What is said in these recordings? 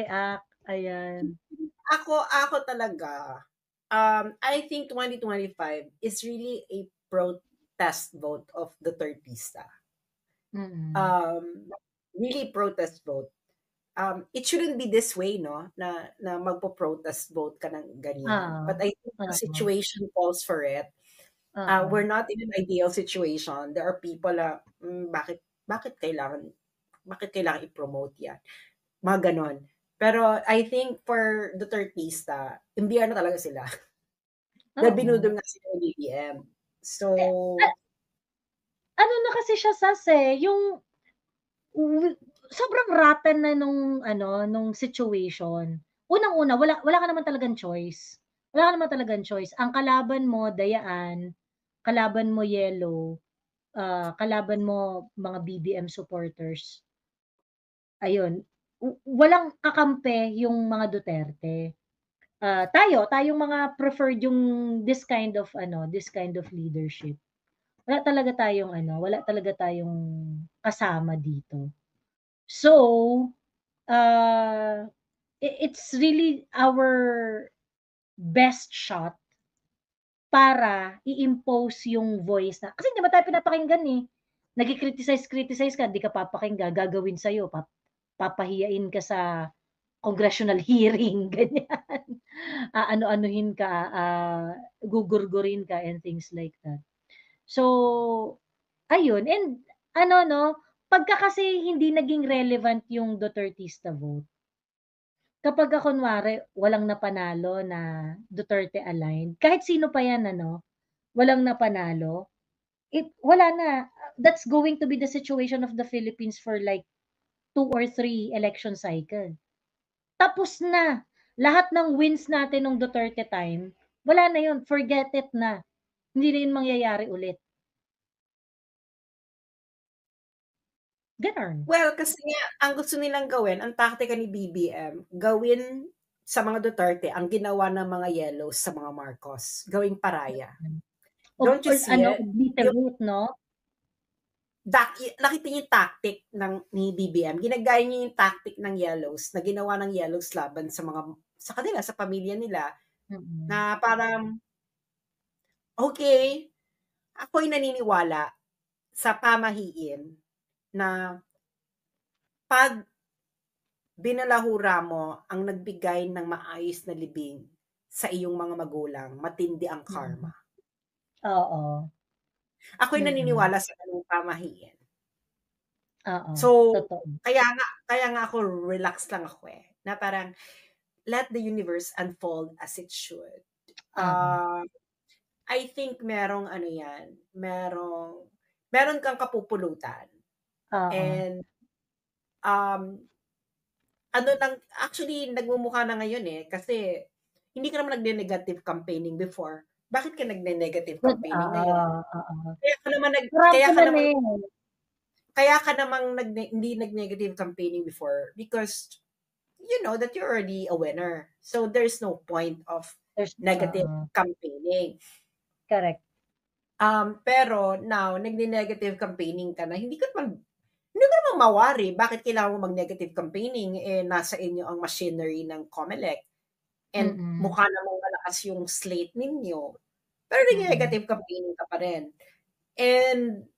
react, ayan. Ako talaga, I think 2025 is really a protest vote of Duterte. Mm. Um, really protest vote. It shouldn't be this way, no? Na magpo-protest vote ka ng ganyan. Oo, But I think the oo, situation calls for it. oo. We're not in an ideal situation. There are people na, bakit bakit kailangan i-promote 'yan? Mga gano'n. Pero I think for Dutertista, imbiyerno talaga sila. Dahil Oo. binudol nga sila ng BBM. So, Eh, a ano na kasi siya Sas, eh, yung sobrang rotten na nung ano, nung situation. Unang-una wala ka naman talagang choice. Wala ka naman talagang choice. Ang kalaban mo dayaan, kalaban mo yellow, kalaban mo mga BBM supporters. Ayun, walang kakampi yung mga Duterte. Tayong mga preferred yung this kind of ano, this kind of leadership. Wala talaga tayong kasama dito. So, uh, it's really our best shot para i-impose yung voice na kasi hindi ba tayo pinapakinggan, eh. Nagki-criticize ka, 'di ka papakinggan, gagawin sa'yo papahiyain ka sa congressional hearing, ganyan. Aano-anuhin ka, gugurgurin ka and things like that. So, ayun and ano 'no, pagka kasi hindi naging relevant yung Dutertista vote, kapagka kunwari walang napanalo na Duterte aligned, kahit sino pa yan ano, walang napanalo, wala na, that's going to be the situation of the Philippines for like 2 or 3 election cycle. Tapos na, lahat ng wins natin nung Duterte time, wala na yun, forget it na. Hindi na yun mangyayari ulit, gano'n. well, kasi nga ang gusto nilang gawin, ang taktika ni BBM, gawin sa mga Duterte ang ginawa ng mga Yellows sa mga Marcos, gawing paraya. Don't you Or see ano, it? Yung obliterate 'no? nakita niyo yung tactic ni BBM, ginagaya niya yung tactic ng Yellows na ginawa ng Yellows laban sa kanila, sa pamilya nila, Mm. na parang, okay, ako'y naniniwala sa pamahiin na 'pag binalahura mo ang nagbigay ng maayos na libing sa iyong mga magulang, matindi ang Mm. karma. Oo. Ako'y Mm. naniniwala sa gano'ng pamahiin. Oo, So, totoo. kaya nga ako relax lang ako, eh, na parang let the universe unfold as it should. Oo. Ah, I think meron kang kapupulutan Oo. and, um, ano lang actually nagmumukha na ngayon, eh, kasi hindi ka naman nagne-negative campaigning before. Bakit ka nagne-negative campaigning ngayon? Oo. Kaya ka naman nag Marami na, eh. kaya ka namang hindi nag-negative campaigning before because you know that you're already a winner. So there's no point of negative Oo, campaigning. correct. Pero now nagne-negative campaigning ka na hindi ko naman mawari bakit kailangan mo mag-negative campaigning, eh, nasa inyo ang machinery ng COMELEC and Mm. mukha namang malakas yung slate ninyo, pero Mm. nag-negative campaigning ka pa rin. And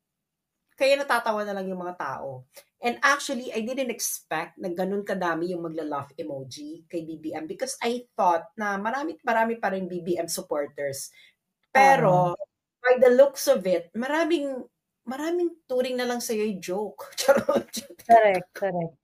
kaya natatawa na lang yung mga tao. And actually, I didn't expect na gano'n kadami yung magla-laugh emoji kay BBM because I thought na marami marami pa ring BBM supporters. Oo. Pero by the looks of it, maraming maraming turing na lang sa'yo'y joke, charot. Correct, correct.